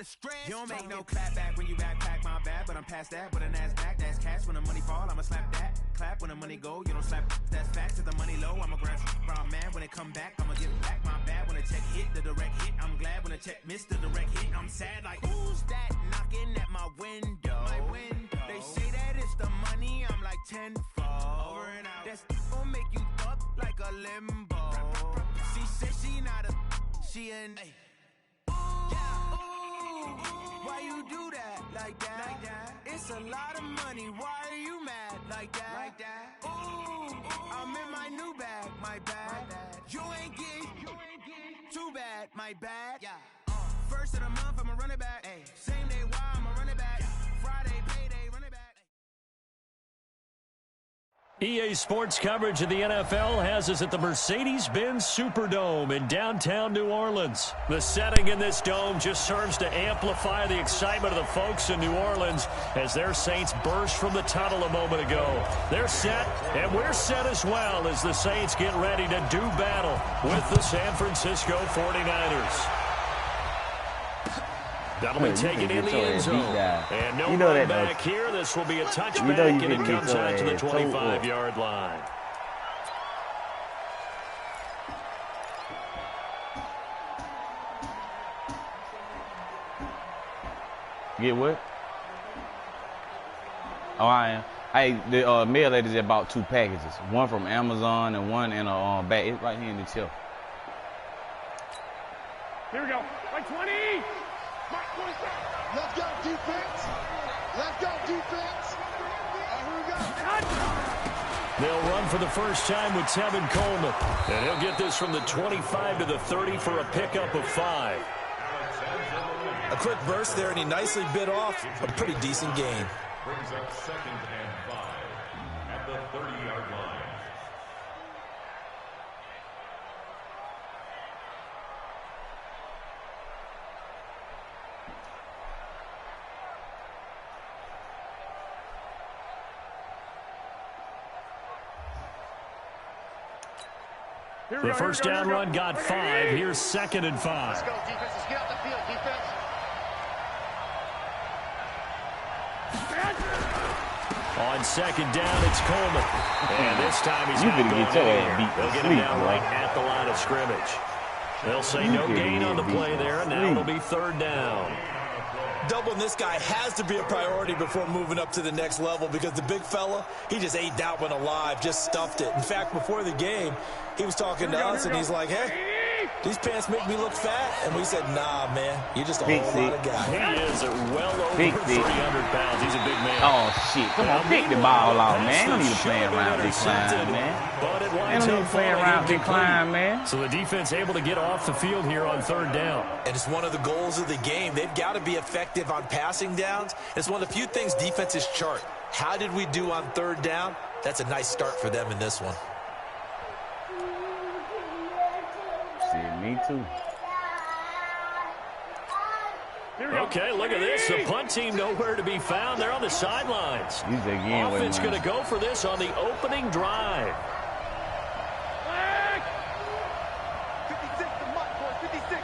the stress. You don't make no clap back when you backpack, my bad, but I'm past that. With a NASDAQ, that's cash. When the money fall, I'ma slap that. Clap when the money go, you don't slap. That's facts. If the money low, I'ma grab brown man. When it come back, I'ma get back, my bad. When the check hit, the direct hit. I'm glad when the check missed the direct hit. I'm sad like, who's that knocking at my window? They say that it's the money, I'm like tenfold. Over and out. That's gon' make you fuck like a limbo. She said she not a, she an. Why you do that like that? It's a lot of money. Why are you mad like that? Ooh, I'm in my new bag, my bad. You ain't getting too bad, my bad. First of the month, I'ma run it back. Same day, why I'ma run it back. Friday, payday, run it back. EA Sports coverage of the NFL has us at the Mercedes-Benz Superdome in downtown New Orleans. The setting in this dome just serves to amplify the excitement of the folks in New Orleans as their Saints burst from the tunnel a moment ago. They're set, and we're set as well as the Saints get ready to do battle with the San Francisco 49ers. That'll be taken in the end zone. And no run back here. This will be a touchback, and it comes out to the 25-yard line. Get what? Oh, I am. Hey, the mail lady just bought 2 packages. One from Amazon and one in a bag. It's right here in the tip. Here we go. Like 20. Let's go, defense. Let's go, defense. Here we go. They'll run for the first time with Tevin Coleman. And he'll get this from the 25 to the 30 for a pickup of 5. A quick burst there, and he nicely bit off a pretty decent gain. Brings up 2nd and 5 at the 30-yard line. The first down run got 5. Here's 2nd and 5. Let's go, defense. Let's get out the field, defense. On 2nd down, it's Coleman. And this time he's going to get your ass beat. They'll get him down right at the line of scrimmage. They'll say no gain on the play there, and now it'll be 3rd down. Doubling this guy has to be a priority before moving up to the next level because the big fella, he just ate that one alive, just stuffed it. In fact, before the game, he was talking to us, and he's like, hey, these pants make me look fat. And we said, nah, man, you're just a whole lot of guy. He is well over 300 pounds. He's a big man. Oh, shit. Come on, pick the ball off, man. Don't need to play around big climb, man. Don't need to play around big climb, man. So the defense able to get off the field here on 3rd down. And it's one of the goals of the game. They've got to be effective on passing downs. It's one of the few things defenses chart. How did we do on 3rd down? That's a nice start for them in this one. Me too. Okay, look at this. The punt team nowhere to be found. They're on the sidelines. Offense going to go for this on the opening drive. 56, the Mutt boy, 56.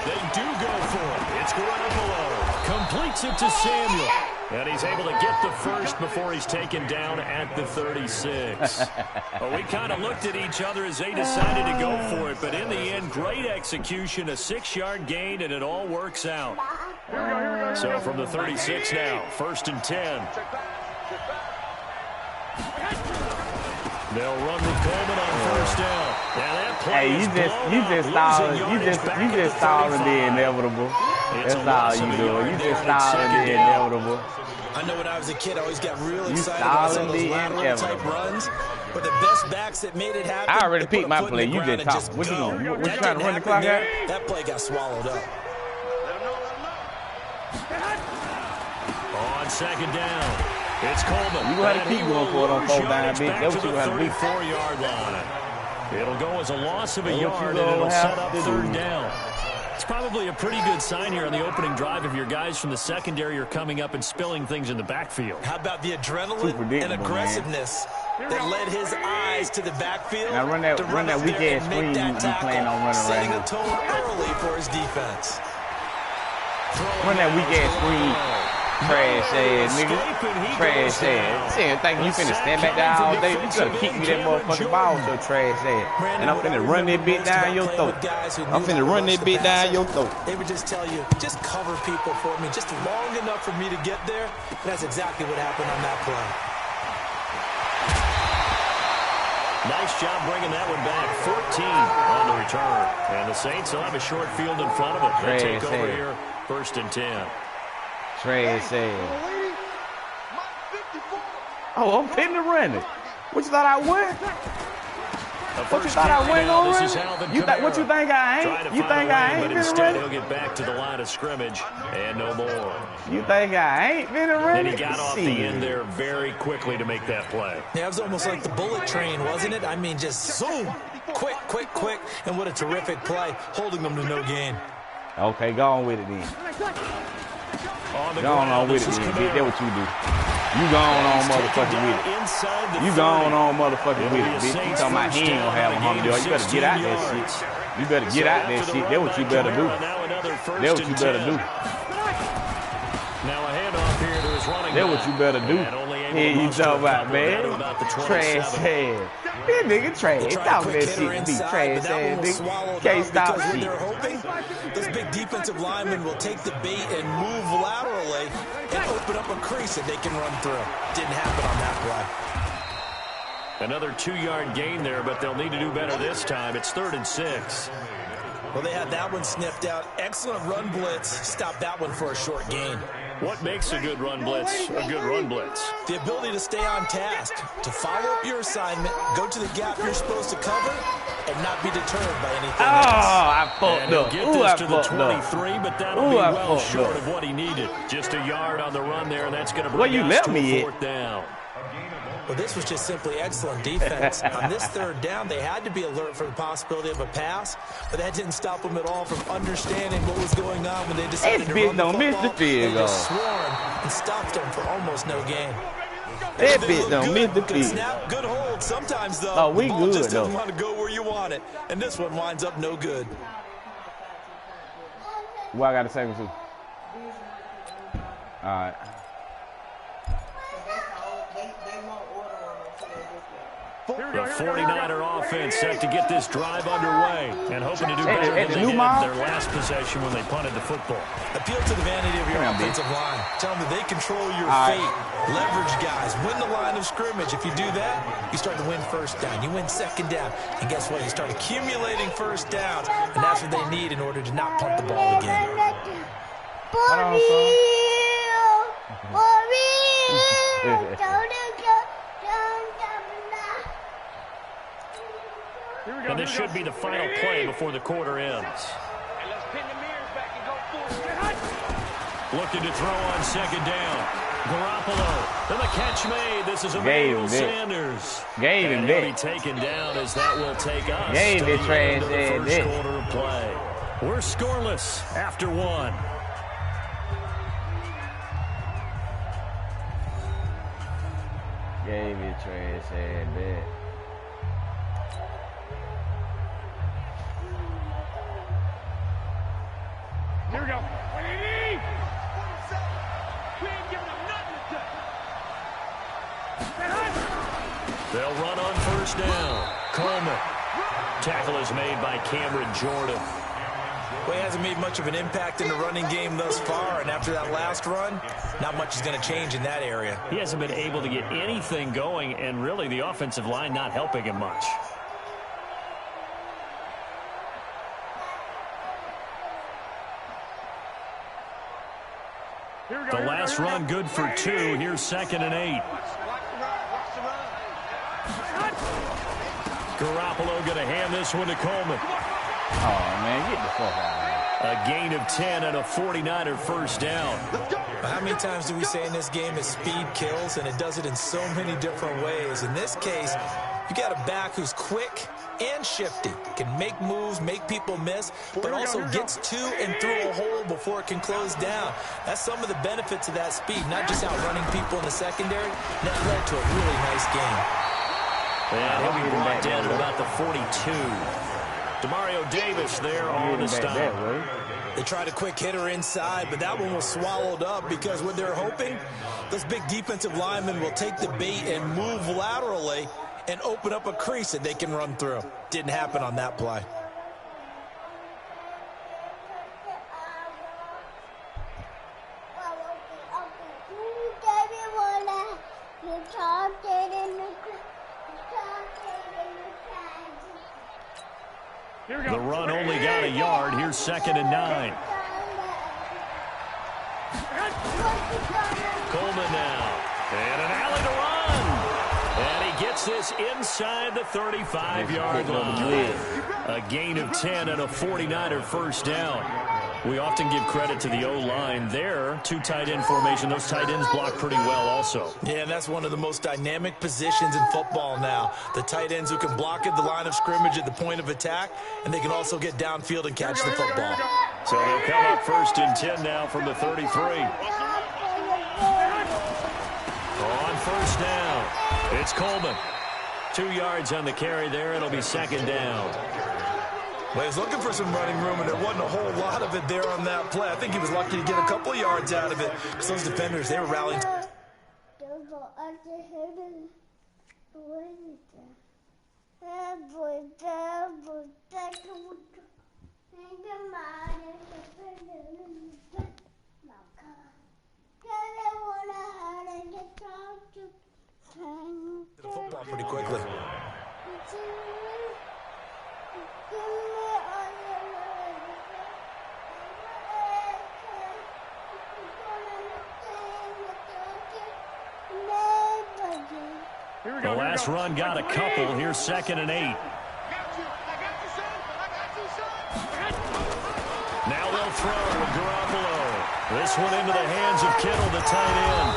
They do go for it. It's Garoppolo. Completes it to Samuel. And he's able to get the first before he's taken down at the 36. Well, we kind of looked at each other as they decided to go for it. But in the end, great execution, a 6-yard gain, and it all works out. So from the 36 now, 1st and 10. They'll run with Coleman on 1st down. Now that play you just stalling the inevitable. That's all you do. You just stalling the inevitable. I know when I was a kid, I always got real excited about some of those lateral type runs. But the best backs that made it happen. I already picked my play. You just talk. What you doing? What you trying to run the clock out? That play got swallowed up. On 2nd down, it's Coleman. You gonna have to keep going for it on 4th down, bitch. That's what you have to do. 34-yard line. It'll go as a loss of a yard, and it'll set up 3rd down. It's probably a pretty good sign here on the opening drive if your guys from the secondary are coming up and spilling things in the backfield. How about the adrenaline and aggressiveness that led his eyes to the backfield? Now run that weak ass screen you playing on running setting right a tone early for his defense. Run that weak ass screen. Trash ass, nigga. Trash ass. See, think you finna stand back there all day? You gotta kick me that motherfucking ball, so trash ass. And I'm finna run that bit down your throat. I'm finna run that bit down your throat. They would just tell you, just cover people for me, just long enough for me to get there. And that's exactly what happened on that play. Nice job bringing that one back. 14 on the return. And the Saints will have a short field in front of them. They take over here, 1st and 10. Trash ass. Oh, I'm finna run it. What you thought I would? What you thought I wasn't gonna run? What you think I ain't? You think I ain't finna run it? He'll get back to the line of scrimmage and no more. You think I ain't finna run it? And he got off the end there very quickly to make that play. Yeah, it was almost like the bullet train, wasn't it? I mean, just zoom. Quick, quick, quick. And what a terrific play, holding them to no gain. Okay, go on with it then. Go on with it then. That's what you do. You gone on motherfucking with it. You gone on motherfucking with it, bitch. You talking about he ain't gonna have a home deal. You better get out that shit. You better get out that shit. That's what you better do. That's what you better do. Now a handoff here to his running back. That's what you better do. Here you talking about, man. Trash ass. That nigga trash. Talking that shit to me. Trash ass, nigga. Can't stop shit. They're hoping this big defensive lineman will take the bait and move laterally and open up a crease that they can run through. Didn't happen on that play. Another 2-yard gain there, but they'll need to do better this time. It's 3rd and 6. Well, they had that one sniffed out. Excellent run blitz. Stop that one for a short gain. What makes a good run blitz a good run blitz? The ability to stay on task, to follow up your assignment, go to the gap you're supposed to cover, and not be deterred by anything else. I fucked up. Get this to the 23, but that'll be well short of what he needed. Just a yard on the run there, and that's going to bring us to a 4th down. Well, this was just simply excellent defense. On this 3rd down, they had to be alert for the possibility of a pass, but that didn't stop them at all from understanding what was going on when they decided to run the football. Miss the field goal. They just swarmed and stopped them for almost no gain. That bitch don't miss the field. Snap, good hold. Sometimes, though, oh, we the ball good, just doesn't though. want to go where you want it, and this one winds up no good. What I got to say with you? All right. The 49er offense set to get this drive underway and hoping to do better than they did their last possession when they punted the football. Appeal to the vanity of your offensive line. Tell them that they control your fate. Leverage guys. Win the line of scrimmage. If you do that, you start to win 1st down. You win 2nd down. And guess what? You start accumulating 1st downs. And that's what they need in order to not punt the ball again. And this should be the final play before the quarter ends. Looking to throw on 2nd down. Garoppolo. And the catch made. This is Emmanuel Sanders. And he'll be taken down as that will take us to the end of the 1st quarter of play. We're scoreless after 1. Gave it trash ass bet. Here we go. What do you need? We ain't giving them nothing to They'll run on 1st down. Coleman. Tackle is made by Cameron Jordan. Well, he hasn't made much of an impact in the running game thus far, and after that last run, not much is going to change in that area. He hasn't been able to get anything going, and really the offensive line not helping him much. The last run good for 2. Here's 2nd and 8. Garoppolo going to hand this one to Coleman. Oh, man, get the fuck out of here. A gain of 10 and a 49er 1st down. How many times do we say in this game is speed kills, and it does it in so many different ways. In this case, you got a back who's quick and shifty, can make moves, make people miss, but also gets to and through a hole before it can close down. That's some of the benefits of that speed, not just outrunning people in the secondary. That led to a really nice game. And he'll be brought down at about the 42. Demario Davis there on the stop. They tried a quick hitter inside, but that one was swallowed up because what they're hoping, those big defensive linemen will take the bait and move laterally and open up a crease that they can run through. Didn't happen on that play. The run only got a yard. Here's 2nd and 9. Coleman now. And an alley to run. And he gets this inside the 35-yard line. A gain of 10 and a 49er first down. We often give credit to the O-line there. 2 tight end formation. Those tight ends block pretty well also. Yeah, and that's one of the most dynamic positions in football now. The tight ends who can block at the line of scrimmage at the point of attack, and they can also get downfield and catch the football. So they'll come up 1st and 10 now from the 33. On 1st down, it's Coleman. 2 yards on the carry there. It'll be 2nd down. Well, he was looking for some running room, and there wasn't a whole lot of it there on that play. I think he was lucky to get a couple of yards out of it because those defenders, they were rallying. The football pretty quickly. The last run got a couple. Here's 2nd and 8. Now they'll throw with Garoppolo. This one into the hands of Kittle, the tight end.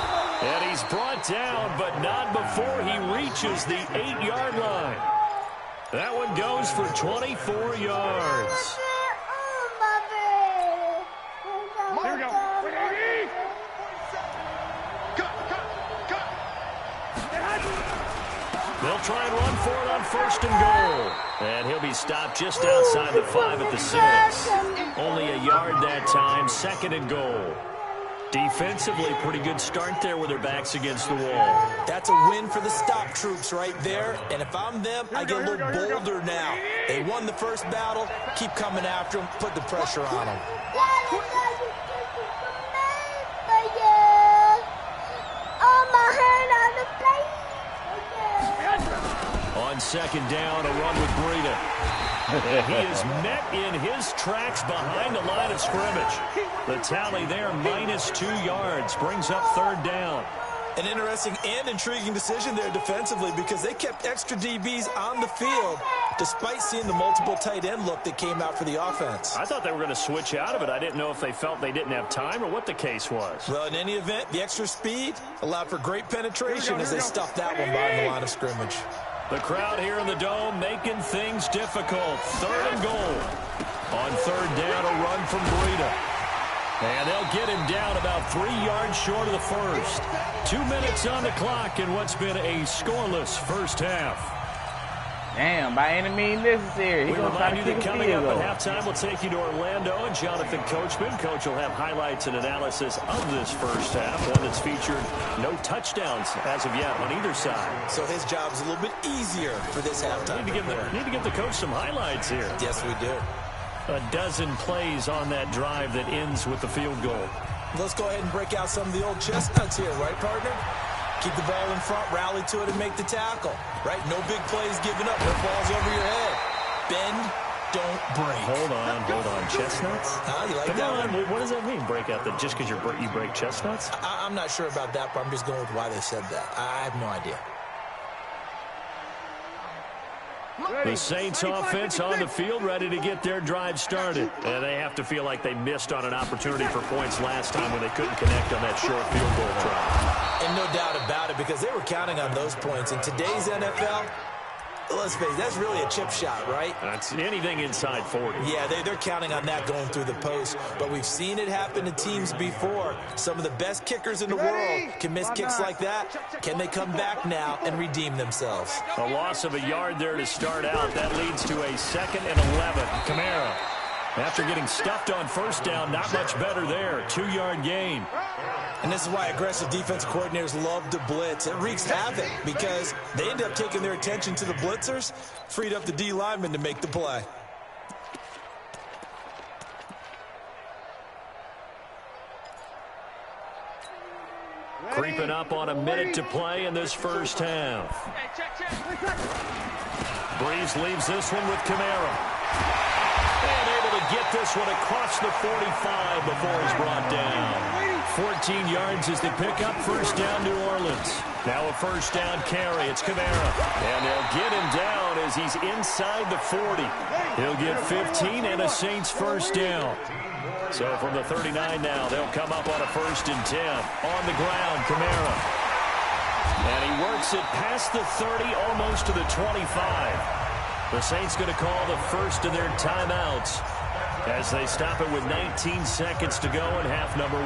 And he's brought down, but not before he reaches the 8-yard line. That one goes for 24 yards. Here we go. They'll try and run for it on 1st and goal. And he'll be stopped just outside the 5 at the 6. Only a yard that time, 2nd and goal. Defensively, pretty good start there with their backs against the wall. That's a win for the stop troops right there. And if I'm them, I get a little bolder now. They won the first battle. Keep coming after them. Put the pressure on them. On 2nd down, a run with Breida. And he is met in his tracks behind the line of scrimmage. The tally there, -2 yards, brings up 3rd down. An interesting and intriguing decision there defensively because they kept extra DBs on the field despite seeing the multiple tight end look that came out for the offense. I thought they were going to switch out of it. I didn't know if they felt they didn't have time or what the case was. Well, in any event, the extra speed allowed for great penetration as they stuffed that one behind the line of scrimmage. The crowd here in the Dome making things difficult. 3rd and goal. On 3rd down, a run from Breida. And they'll get him down about 3 yards short of the first. 2 minutes on the clock in what's been a scoreless first half. Damn, by any means necessary. We remind you that coming up at halftime, we'll take you to Orlando and Jonathan Coachman. Coach will have highlights and analysis of this first half, one that's featured no touchdowns as of yet on either side. So his job's a little bit easier for this halftime. Need to give the coach some highlights here. Yes, we do. A dozen plays on that drive that ends with the field goal. Let's go ahead and break out some of the old chestnuts here, right, partner? Keep the ball in front, rally to it, and make the tackle, right? No big plays given up, no balls over your head. Bend, don't break. Hold on. Chestnuts? You like Come that on, one? what does that mean, break out? Just because you break chestnuts? I'm not sure about that, but I'm just going with why they said that. I have no idea. The Saints offense on the field, ready to get their drive started. And they have to feel like they missed on an opportunity for points last time when they couldn't connect on that short field goal try. And no doubt about it, because they were counting on those points. In today's NFL, let's face it, that's really a chip shot, right? That's anything inside 40. Yeah, they're counting on that going through the post. But we've seen it happen to teams before. Some of the best kickers in the world can miss kicks like that. Can they come back now and redeem themselves? A loss of a yard there to start out. That leads to a 2nd and 11. Kamara. After getting stuffed on first down, not much better there. 2-yard gain. And this is why aggressive defensive coordinators love to blitz. It wreaks havoc because they end up taking their attention to the blitzers, freed up the D lineman to make the play. Creeping up on a minute to play in this first half. Breeze leaves this one with Kamara. And able to get this one across the 45 before he's brought down. 14 yards as they pick up first down New Orleans. Now a first down carry. It's Kamara. And they'll get him down as he's inside the 40. He'll get 15 and a Saints first down. So from the 39 now, they'll come up on a 1st and 10. On the ground, Kamara. And he works it past the 30, almost to the 25. The Saints going to call the first of their timeouts as they stop it with 19 seconds to go in half number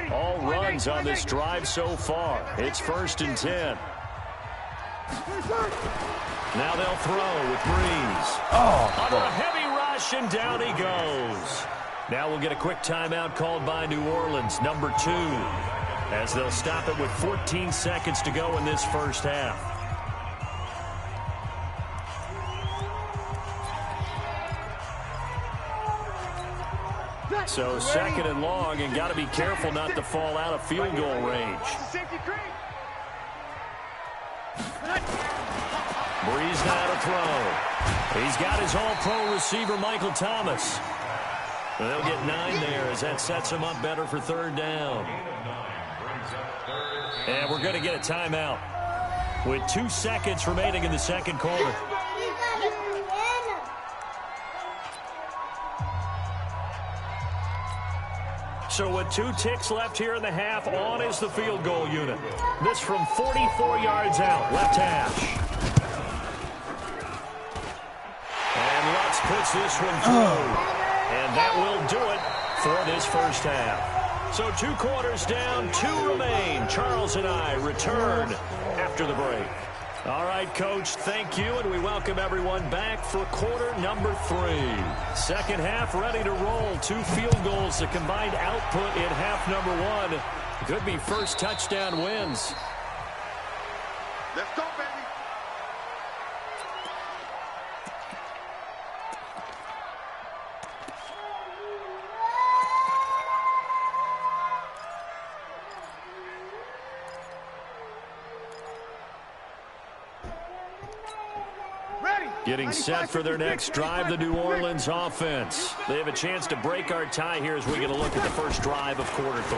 1. All runs on this drive so far. It's 1st and 10. Now they'll throw with Breeze. Under a heavy rush, and down he goes. Now we'll get a quick timeout called by New Orleans, number 2, as they'll stop it with 14 seconds to go in this first half. So 2nd and long, and got to be careful not to fall out of field goal range. Breeze now to throw. He's got his all-pro receiver, Michael Thomas. They'll get 9 there as that sets him up better for 3rd down. And we're going to get a timeout with 2 seconds remaining in the second quarter. So with 2 ticks left here in the half, on is the field goal unit. This from 44 yards out, left hash. And Lutz puts this one through. And that will do it for this first half. So 2 quarters down, 2 remain. Charles and I return after the break. All right, Coach, thank you, and we welcome everyone back for quarter number 3. Second half ready to roll. 2 field goals, the combined output in half number 1. Could be first touchdown wins. Let's go, baby. Getting set for their next drive, the New Orleans offense. They have a chance to break our tie here as we get a look at the first drive of quarter 3.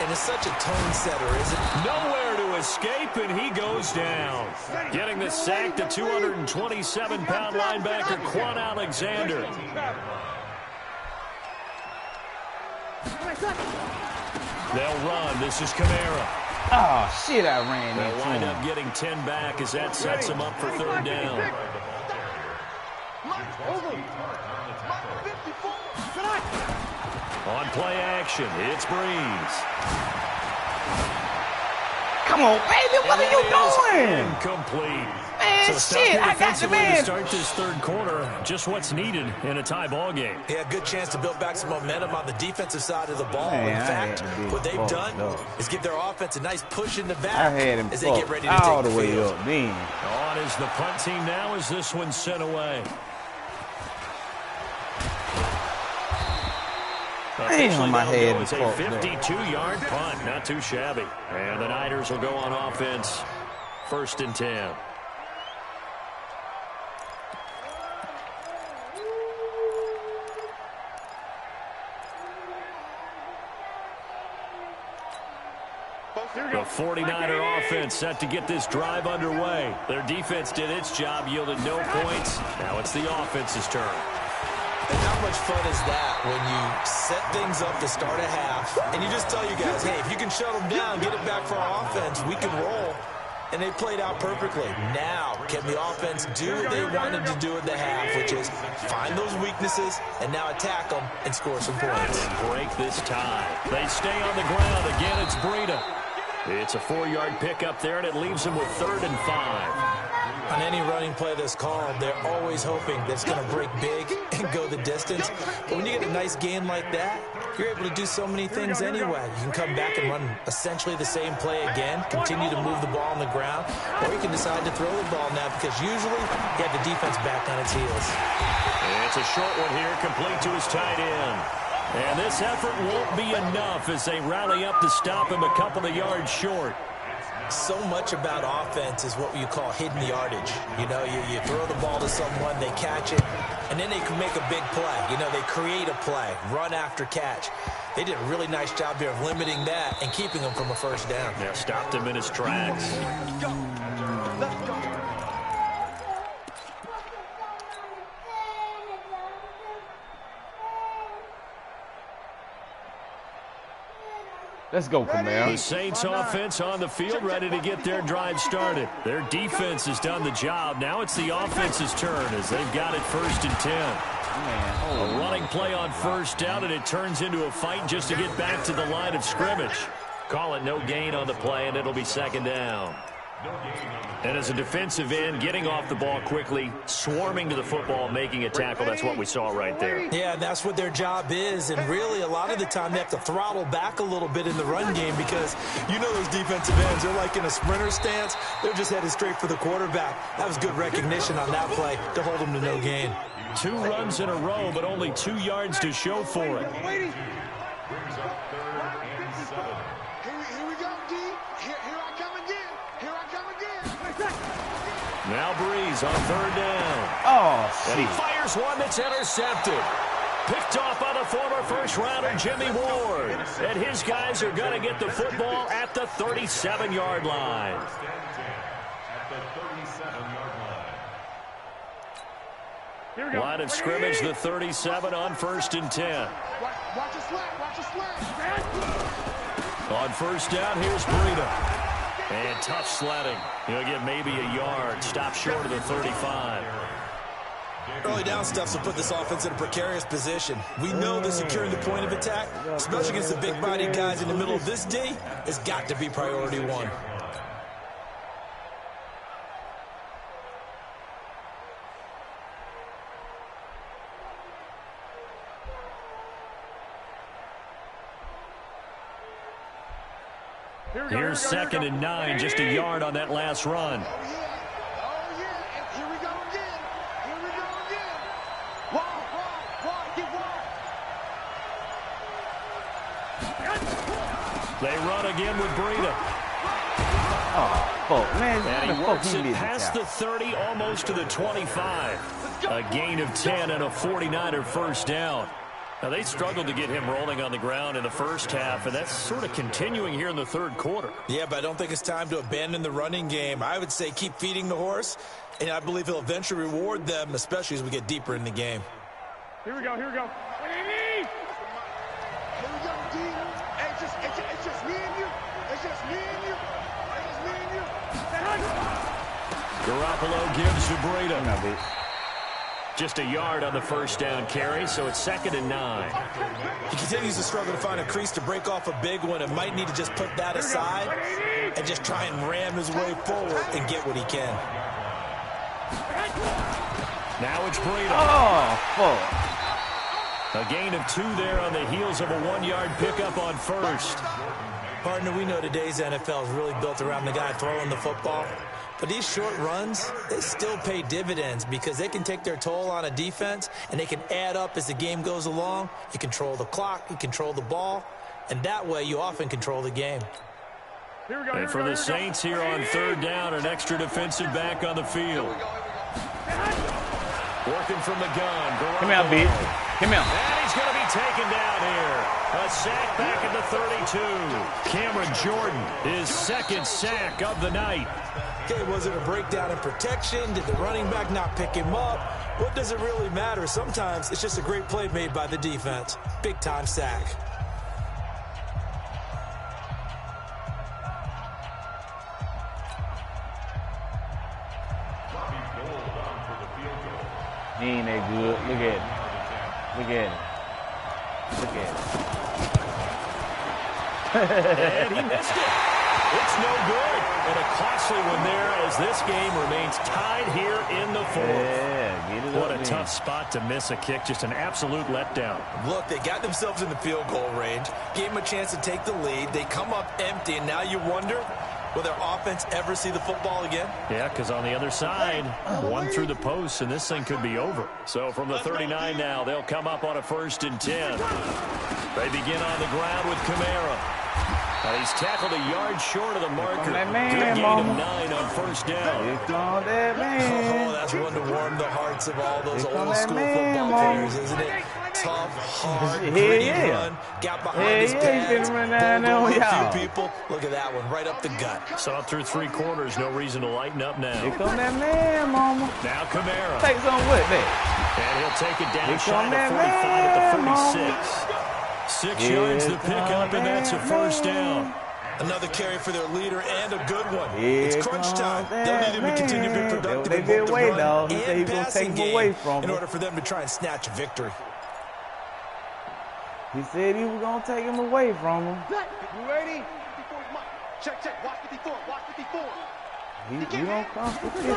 And it's such a tone setter, isn't it? Nowhere to escape, and he goes down. Getting the sack, the 227-pound linebacker, Quan Alexander. They'll run. This is Kamara. Oh, shit, I ran They'll into wind him. up getting 10 back as that sets them up for 3rd down. On play action, it's Breeze. Come on, baby, what are you doing? Incomplete. Man, So shit, I got the defensively to man. start this 3rd quarter, just what's needed in a tie ball game. Yeah, good chance to build back some momentum on the defensive side of the ball. Man, in I fact, had him what they've fucked done up. is give their offense a nice push in the back I had him as they get ready to all take the way field. up then. On is the punt team now as this one's sent away. Damn, I had him It's a fucked up. 52-yard punt, not too shabby. And the Niners will go on offense, 1st and 10. The 49er offense set to get this drive underway. Their defense did its job, yielded no points. Now it's the offense's turn. And how much fun is that when you set things up to start a half and you just tell you guys, hey, if you can shut them down, get it back for our offense, we can roll. And they played out perfectly. Now, can the offense do what they wanted to do at the half, which is find those weaknesses and now attack them and score some points. And break this tie. They stay on the ground. Again, it's Breida. It's a 4-yard pickup there, and it leaves them with 3rd and 5. On any running play that's called, they're always hoping that it's going to break big and go the distance. But when you get a nice gain like that, you're able to do so many things anyway. You can come back and run essentially the same play again, continue to move the ball on the ground, or you can decide to throw the ball now because usually you have the defense back on its heels. It's a short one here, complete to his tight end. And this effort won't be enough as they rally up to stop him a couple of yards short. So much about offense is what you call hidden yardage. You know, you throw the ball to someone, they catch it, and then they can make a big play. You know, they create a play, run after catch. They did a really nice job here of limiting that and keeping him from a first down. Yeah, stopped him in his tracks. Let's go. Let's go. Let's go, Camaro. The Saints offense on the field, ready to get their drive started. Their defense has done the job. Now it's the offense's turn as they've got it 1st and 10. A running play on 1st down, and it turns into a fight just to get back to the line of scrimmage. Call it no gain on the play, and it'll be 2nd down. And as a defensive end, getting off the ball quickly, swarming to the football, making a tackle, that's what we saw right there. Yeah, that's what their job is, and really a lot of the time they have to throttle back a little bit in the run game because you know those defensive ends, they're like in a sprinter stance. They're just headed straight for the quarterback. That was good recognition on that play to hold them to no gain. 2 runs in a row, but only 2 yards to show for it. Brings up 3rd and 7. Here we go, D. Here I come again. Here I come again. Now Breeze on 3rd down. Oh, And he shit. fires one that's intercepted. Picked off by the former first-rounder Jimmy Ward. And his guys are going to get the football at the 37-yard line. At the 37-yard line. Here we go. Line of scrimmage, the 37 on 1st and 10. Watch a slant. Watch a slant. On 1st down, here's Breida. And tough sledding. He'll get maybe a yard. Stop short of the 35. Early down stuff will put this offense in a precarious position. We know that securing the point of attack, especially against the big-bodied guys in the middle of this D, has got to be priority 1. Here's 2nd and 9, just a yard on that last run. Oh, yeah. And here we go again. Here we go again. Wide, get wide. They run again with Breida. Oh, fuck, man. And he How the works fuck it did past that? the 30, almost to the 25. A gain of 10 and a 49er first down. Now, they struggled to get him rolling on the ground in the first half, and that's sort of continuing here in the 3rd quarter. Yeah, but I don't think it's time to abandon the running game. I would say keep feeding the horse, and I believe he'll eventually reward them, especially as we get deeper in the game. Here we go. Here we go, D. Hey, it's just me and you. It's just me and you. It's just me and you. Garoppolo gives to Breida. Now, bitch. Just a yard on the first down carry, so it's 2nd and 9. He continues to struggle to find a crease to break off a big one and might need to just put that aside and just try and ram his way forward and get what he can. Now it's Breida. Oh, fuck. A gain of 2 there on the heels of a 1-yard pickup on first. Partner, we know today's NFL is really built around the guy throwing the football. But these short runs, they still pay dividends because they can take their toll on a defense and they can add up as the game goes along. You control the clock, you control the ball, and that way you often control the game. And for the Saints here on 3rd down, an extra defensive back on the field. Working from the gun. Come out, bitch. Come out. And he's going to be taken down here. A sack back at the 32. Cameron Jordan, his 2nd sack of the night. Okay, was it a breakdown in protection? Did the running back not pick him up? What does it really matter? Sometimes it's just a great play made by the defense. Big-time sack. He ain't that good. Look at it. Look at it. Look at it. And he missed it. It's no good. And a costly one there as this game remains tied here in the fourth. Yeah, get it What up a tough spot to miss a kick. Just an absolute letdown. Look, they got themselves in the field goal range, gave them a chance to take the lead. They come up empty, and now you wonder, will their offense ever see the football again? Yeah, because on the other side, one through the post, and this thing could be over. So from the 39 now, they'll come up on a 1st and 10. They begin on the ground with Kamara. He's tackled a yard short of the marker. Good gain of 9 on 1st down. Here comes that man. Oh, that's one to warm the hearts of all those old school football players, isn't it? Tough, hard, gritty run. Got behind his pads, pulled over a few people. Look at that one, right up the gut. Saw it through 3 quarters. No reason to lighten up now. Here comes that man, mama. Now Kamara. Take something with that. And he'll take it down Here shy come to that 45 man, at the 46. 6 yards to pick up, and that's a 1st down. Another carry for their leader and a good one. Here It's crunch time. They'll need him to continue to be productive They in did both the away, run dog. He said and he was gonna passing take him away game from in him. order for them to try and snatch a victory. He said he was going to take him away from him. You ready? 54 is mine. Check, check. Watch 54. Watch 54. You don't come for 50.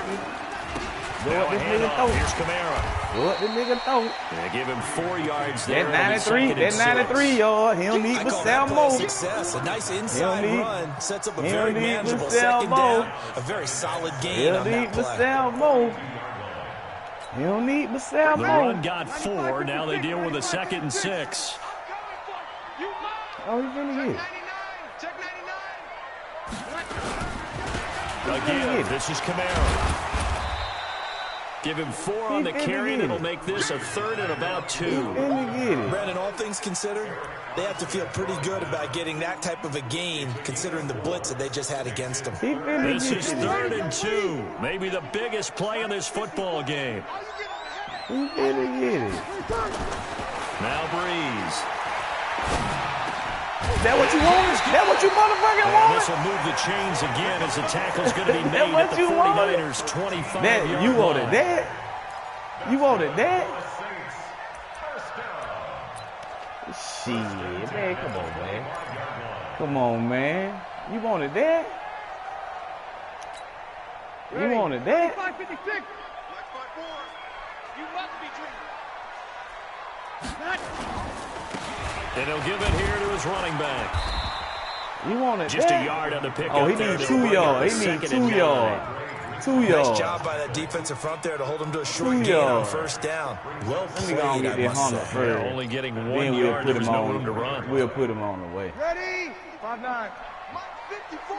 Go Now up a this nigga handoff. throat. Here's Kamara. Go up this nigga throat. They give him 4 yards there. That It'll be 93, 2nd and that 93 6. yard. He don't need I but call 7 that play a more. success. A nice inside run sets up a he very don't need manageable but 7 second more. down. A very solid He gain don't on need that but play. 7 more. He don't need but 7 The more. run got 4. Now they deal with a 2nd and 6. Oh, he's finna get it. Check 99. Again, this is Kamara. Give him 4 on the carry, and it'll make this a 3rd and about 2. Finna get it. Brandon, all things considered, they have to feel pretty good about getting that type of a gain, considering the blitz that they just had against them. He finna This get is it. 3rd and 2. Maybe the biggest play in this football game. He finna get it. Now Breeze. That what you wanted? That what you motherfucking And wanted? this will move the chains again as the tackle's going to be That made what at the you wanted? 49ers' 25-yard That, you wanted line. that? You wanted that? Shit, man, come on, man. Come on, man. You wanted that? You wanted that? 556. Black 5-4. You must be dreaming. And he'll give it here to his running back. You wanted Just that? a yard on the pickup. Oh, he there needs to 2 bring up yards. a He needs 2nd 2 and 9. yards. 2 Nice yards. job by that defensive front there to hold him to a short 2 gain on yards. 1st down. Well Let me played, go and get I this must Honda say. first. Only getting 1 Then we'll yard. put There was him no on. room to run. We'll put him on the way. Ready? 5-9. 54.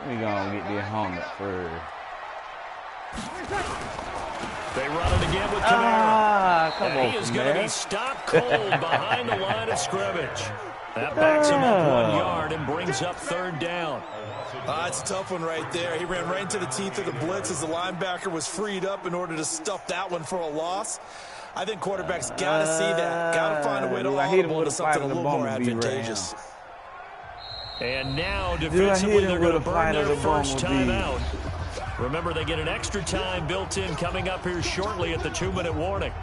Let me go and get this Honda first. They run it again with Kamara. Ah, come And on, he is going to be man. stopped cold behind the line of scrimmage. That backs him up 1 yard and brings up 3rd down. It's a tough one right there. He ran right into the teeth of the blitz as the linebacker was freed up in order to stuff that one for a loss. I think quarterbacks got to see that. Got to find a way to I hit him audible with to a something fight a of the little more bumblebee right advantageous. And now, hit defensively, him they're with going a to burn fight of their the first bumblebee. timeout. Remember, they get an extra time built in coming up here shortly at the 2-minute warning.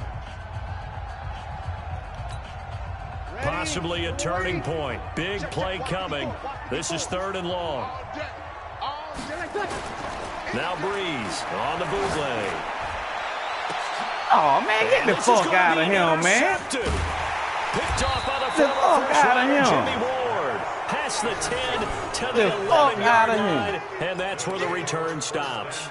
Possibly a turning point. Big play coming. This is 3rd and long. Now Breeze on the bootleg. Oh, man, get the This is fuck gonna out be of him, man. intercepted. Picked off by the The former fuck first outta rounder, him. Jimmy Ward. Past the 10 to The the fuck 11-yard outta him. line, and that's where the return stops.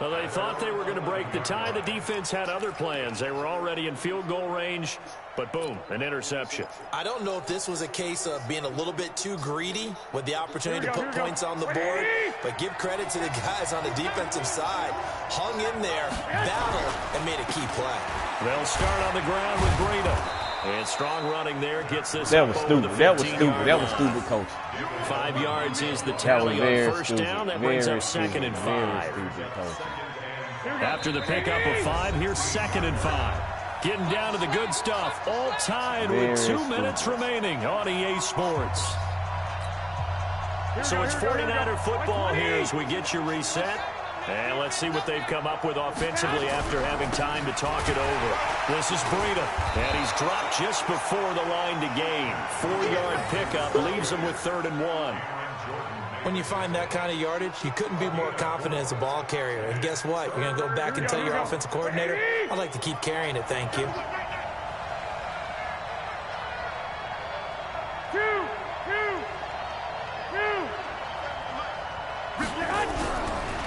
Well, they thought they were going to break the tie. The defense had other plans. They were already in field goal range, but boom, an interception. I don't know if this was a case of being a little bit too greedy with the opportunity to put points on the board, but give credit to the guys on the defensive side. Hung in there, battled, and made a key play. They'll start on the ground with Breida. And strong running there gets this That up was over stupid. the That was 15-yard stupid. That was line. stupid, coach. 5 yards is the That was tally on very 1st stupid. down. That brings Very up 2nd and 5. Very stupid, coach. After the pickup of 5, here's 2nd and 5. Getting down to the good stuff. All tied with 2 minutes remaining on EA Sports. So it's 49er football here as we get you reset. And let's see what they've come up with offensively after having time to talk it over. This is Breida, and he's dropped just before the line to gain. 4-yard pickup leaves him with 3rd and 1. When you find that kind of yardage, you couldn't be more confident as a ball carrier. And guess what? You're going to go back and tell your offensive coordinator, I'd like to keep carrying it, thank you.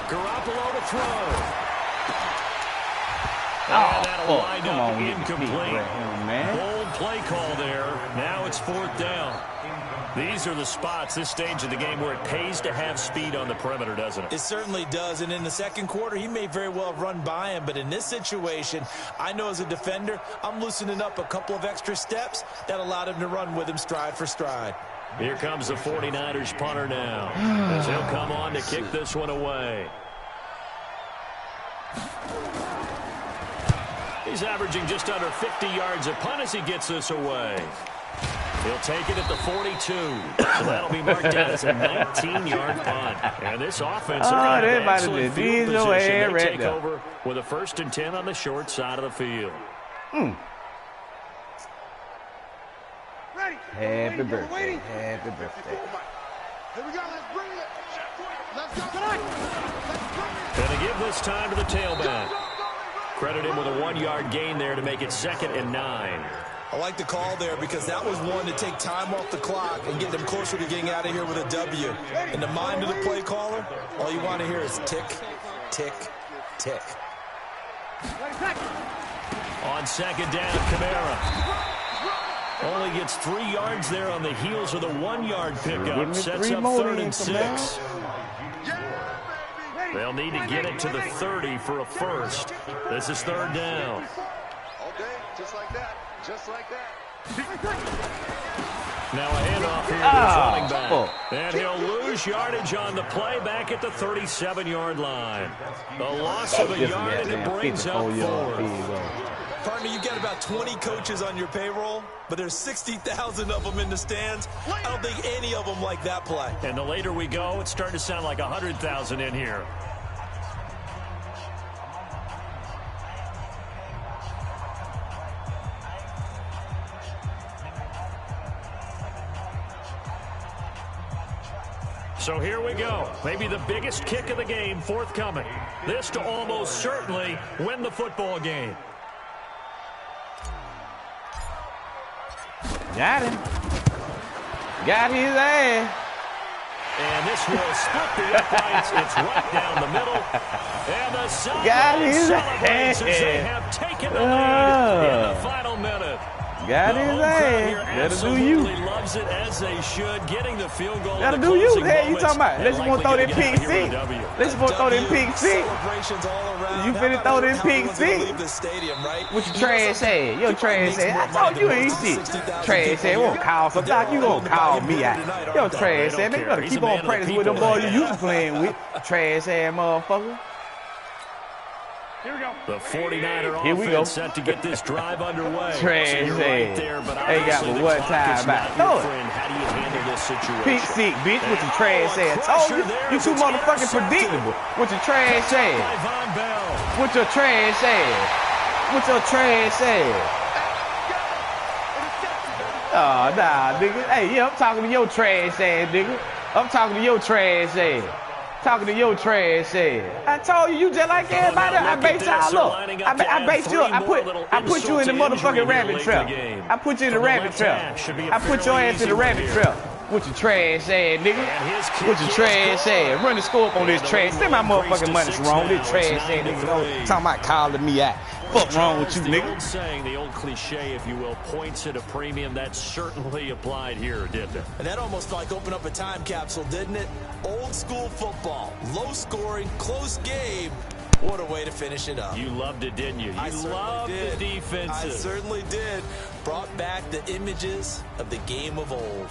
Garoppolo to throw. Oh, that'll wind come up on, incomplete. man. Bold play call there. Now it's 4th down. These are the spots, this stage of the game, where it pays to have speed on the perimeter, doesn't it? It certainly does, and in the second quarter, he may very well run by him, but in this situation, I know as a defender, I'm loosening up a couple of extra steps that allowed him to run with him stride for stride. Here comes the 49ers punter now, as he'll come on to kick this one away. He's averaging just under 50 yards a punt as he gets this away. He'll take it at the 42. So that'll be marked down as a 19-yard punt. And this offense is in excellent field position. They take over with a 1st and 10 on the short side of the field. Happy birthday. Happy birthday. Here we go. Let's bring it. Let's go. Going to give this time to the tailback. Credit him with a 1-yard gain there to make it 2nd and 9. I like the call there because that was one to take time off the clock and get them closer to getting out of here with a W. In the mind of the play caller, all you want to hear is tick, tick, tick. On 2nd down, Kamara. Only gets 3 yards there on the heels of the 1-yard pickup. Sets up 3rd and 6. They'll need to get it to the 30 for a first. This is 3rd down. All day, just like that. Just like that. Now a handoff here to his running back. And he'll lose yardage on the play back at the 37-yard line. The loss of a yard, and it brings up 4th. Partner, you've got about 20 coaches on your payroll, but there's 60,000 of them in the stands. I don't think any of them like that play. And the later we go, it's starting to sound like 100,000 in here. So here we go. Maybe the biggest kick of the game forthcoming. This to almost certainly win the football game. Got him. Got his ass. And this will split the uprights. It's right down the middle. And the sideline celebrates as they have taken the lead in the final minute. Got his ass. That'll do you. Loves it as they should. Getting the field goal. That'll do you. Hey, you talking about? Let's want to throw that pick six. Let's want to throw that pick six. You finna throw that pick six? With your trash ass. Your trash ass. I told you ain't shit. Trash ass. Won't call some doc. You gonna call me out. Your trash ass. Man, you gotta keep on practicing with them boys you used to playing with. Trash ass motherfucker. Here we go. The 49er offense set to get this drive underway. Trash so right there, but ain't got but one time back. Throw it. How do you handle this situation? Pick six, bitch, with your trash ass. Told you, you too motherfucking predictable. With your trash ass. With your trash ass. With your trash ass. Oh, nah, nigga. Hey, yeah, I'm talking to your trash ass, nigga. I'm talking to your trash ass. Talking to your trash ass. I told you, you just like everybody. I bait y'all up. I bait you up. I put you in the motherfucking rabbit trap. I put you in the rabbit trap. I put your ass in the rabbit trap. With your trash ass, nigga. With your trash ass. Run the score up on this trash. Send my motherfucking money wrong. This trash ass, nigga. Talking about calling me out. Fuck wrong with you, nigga? The old saying, the old cliche, if you will, points at a premium. That certainly applied here, didn't it? And that almost like opened up a time capsule, didn't it? Old school football, low scoring, close game. What a way to finish it up. You loved it, didn't you? You loved the defenses. I certainly did. Brought back the images of the game of old.